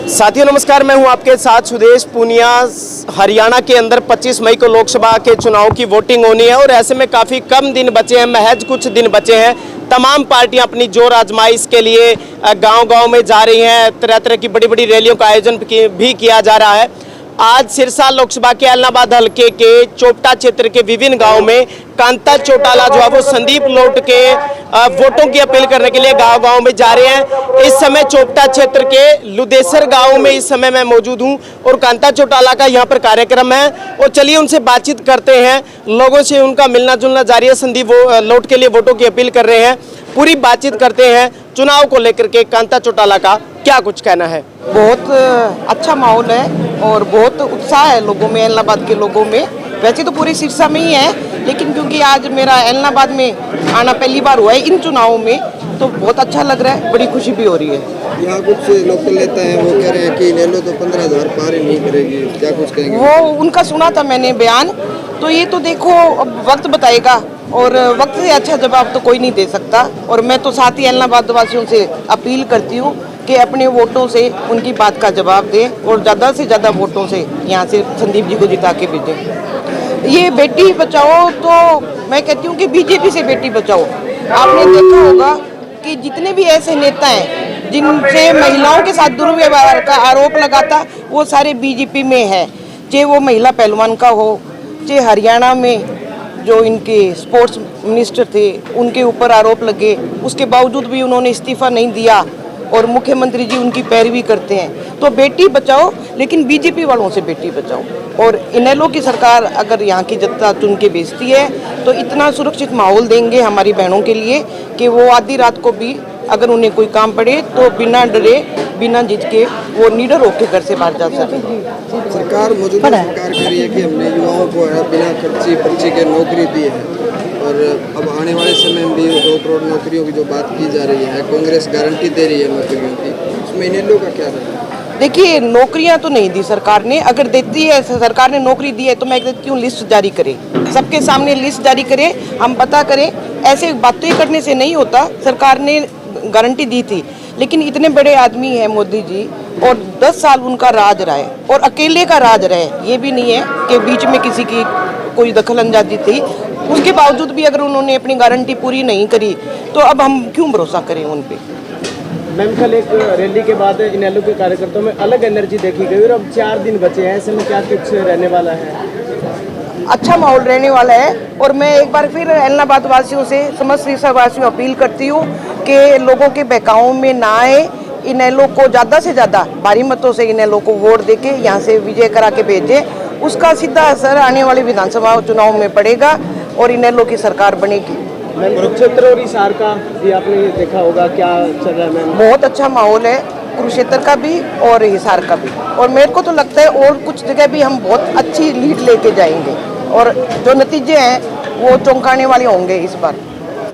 साथियों नमस्कार, मैं हूं आपके साथ सुदेश पूनिया। हरियाणा के अंदर 25 मई को लोकसभा के चुनाव की वोटिंग होनी है और ऐसे में काफ़ी कम दिन बचे हैं, महज कुछ दिन बचे हैं। तमाम पार्टियां अपनी जोर आजमाइश के लिए गांव-गांव में जा रही हैं। तरह तरह की बड़ी बड़ी रैलियों का आयोजन भी किया जा रहा है। आज सिरसा लोकसभा के ऐलनाबाद हल्के के चोपटा क्षेत्र के विभिन्न गाँव में कांता चौटाला जो है वो संदीप लोट के वोटों की अपील करने के लिए गांव-गांव में जा रहे हैं। इस समय चोपटा क्षेत्र के लुदेसर गांव में इस समय मैं मौजूद हूं और कांता चौटाला का यहां पर कार्यक्रम है और चलिए उनसे बातचीत करते हैं। लोगों से उनका मिलना जुलना जारी है। संदीप लोट के लिए वोटों की अपील कर रहे हैं। पूरी बातचीत करते हैं चुनाव को लेकर के। कांता चौटाला का क्या कुछ कहना है? बहुत अच्छा माहौल है और बहुत उत्साह है लोगों में, ऐलनाबाद के लोगों में। वैसे तो पूरी सिरसा में ही है, लेकिन क्योंकि आज मेरा ऐलनाबाद में आना पहली बार हुआ है इन चुनावों में, तो बहुत अच्छा लग रहा है, बड़ी खुशी भी हो रही है। यहाँ कुछ लोकल नेता हैं, वो कह रहे हैं कि ले लो तो 15,000 पार ही नहीं करेगी, क्या कुछ कहेंगे? वो उनका सुना था मैंने बयान, तो ये तो देखो अब वक्त बताएगा और वक्त से अच्छा जवाब तो कोई नहीं दे सकता। और मैं तो साथ ही ऐलनाबाद वासियों से अपील करती हूँ कि अपने वोटों से उनकी बात का जवाब दें और ज़्यादा से ज़्यादा वोटों से यहाँ से संदीप जी को जिता के भेजें। ये बेटी बचाओ तो मैं कहती हूँ कि बीजेपी से बेटी बचाओ। आपने देखा होगा कि जितने भी ऐसे नेता हैं जिनसे महिलाओं के साथ दुर्व्यवहार का आरोप लगाता, वो सारे बीजेपी में है। चाहे वो महिला पहलवान का हो, चाहे हरियाणा में जो इनके स्पोर्ट्स मिनिस्टर थे उनके ऊपर आरोप लगे, उसके बावजूद भी उन्होंने इस्तीफा नहीं दिया और मुख्यमंत्री जी उनकी पैरवी करते हैं। तो बेटी बचाओ, लेकिन बीजेपी वालों से बेटी बचाओ। और इनेलो की सरकार अगर यहाँ की जनता चुन के भेजती है तो इतना सुरक्षित माहौल देंगे हमारी बहनों के लिए कि वो आधी रात को भी अगर उन्हें कोई काम पड़े तो बिना डरे, बिना झिझके वो निडर होकर घर से बाहर जा सके। सरकार मौजूदा सरकार कह रही है कि हमने युवाओं को बिना खर्ची पर्ची के नौकरी दी है और अब आने वाले समय में भी 2 करोड़ नौकरियों की जो बात की जा रही है, कांग्रेस गारंटी दे रही है नौकरियों की, उसमें इनेलो का क्या है? देखिए, नौकरियां तो नहीं दी सरकार ने। अगर देती है सरकार ने नौकरी दी है तो मैं कहती हूँ लिस्ट जारी करे, सबके सामने लिस्ट जारी करे, हम पता करें। ऐसे बातें करने से नहीं होता। सरकार ने गारंटी दी थी, लेकिन इतने बड़े आदमी हैं मोदी जी और 10 साल उनका राज रहा है और अकेले का राज रहा है। ये भी नहीं है कि बीच में किसी की कोई दखल अंदाजी थी। उसके बावजूद भी अगर उन्होंने अपनी गारंटी पूरी नहीं करी तो अब हम क्यों भरोसा करें उन पे? मैम, कल एक रैली के बाद इनेलो के कार्यकर्ताओं में अलग एनर्जी देखी गई और अब 4 दिन बचे हैं। ऐसे में क्या कुछ रहने वाला है? अच्छा माहौल रहने वाला है और मैं एक बार फिर ऐलनाबाद वासियों से, समस्त सिरसा वासियों अपील करती हूँ कि लोगों के बहकावों में ना आए। इनेलो को ज़्यादा से ज़्यादा भारी मतों से इनेलो को वोट देके यहाँ से विजय करा के भेजें। उसका सीधा असर आने वाले विधानसभा चुनाव में पड़ेगा और इनेलो की सरकार बनेगी। कुरुक्षेत्र और हिसार का भी आपने देखा होगा, क्या चल रहा है मैम? बहुत अच्छा माहौल है कुरुक्षेत्र का भी और हिसार का भी, और मेरे को तो लगता है और कुछ जगह भी हम बहुत अच्छी लीड लेके जाएंगे और जो नतीजे हैं वो चौंकाने वाले होंगे इस बार।